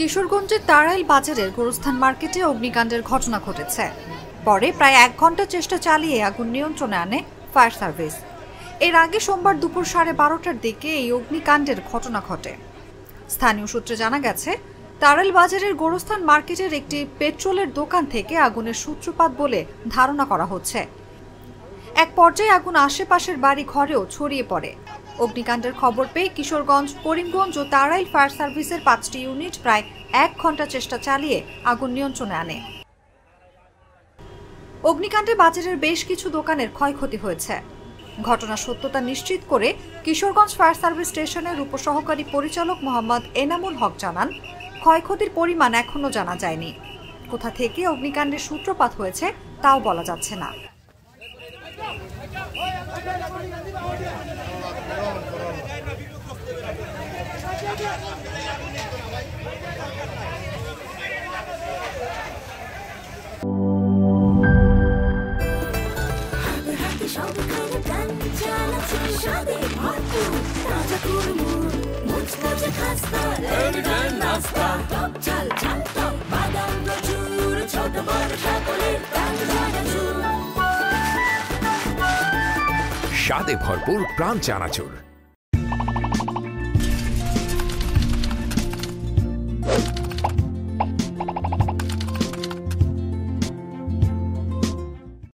কিশোরগঞ্জের তারাইল বাজারের গোরস্থান মার্কেটে অগ্নিকাণ্ডের ঘটনা ঘটেছে। পরে প্রায় 1 ঘন্টা চেষ্টা চালিয়ে আগুন নিয়ন্ত্রণে আনে ফায়ার সার্ভিস। এর আগে সোমবার দুপুর 12:30টার দিকে এই অগ্নিকাণ্ডের ঘটনা ঘটে। স্থানীয় সূত্রে জানা গেছে, তারাইল বাজারের গোরস্থান মার্কেটের একটি পেট্রোলের দোকান থেকে আগুনের সূত্রপাত বলে ধারণা করা হচ্ছে। এক পর্যায়ে আগুন আশেপাশের বাড়ি ঘরেও ছড়িয়ে পড়ে। অগ্নিকাণ্ডের খবর পেয়ে কিশোরগঞ্জ, করিমগঞ্জ ও তারাইল ফায়ার সার্ভিসের 5টি ইউনিট প্রায় 1 ঘন্টা চেষ্টা চালিয়ে আগুন নিয়ন্ত্রণে আনে। অগ্নিকাণ্ডে বাজারের বেশ কিছু দোকানের ক্ষয়ক্ষতি হয়েছে। ঘটনার সত্যতা নিশ্চিত করে কিশোরগঞ্জ ফায়ার সার্ভিস স্টেশনের উপসহকারী পরিচালক মোহাম্মদ এনামুল হক জানান, ক্ষয়ক্ষতির পরিমাণ এখনো জানা যায়নি। কোথা থেকে অগ্নিকাণ্ডের সূত্রপাত হয়েছে তাও বলা যাচ্ছে না। স্বাদে ভরপুর প্রাণ চানাচুর।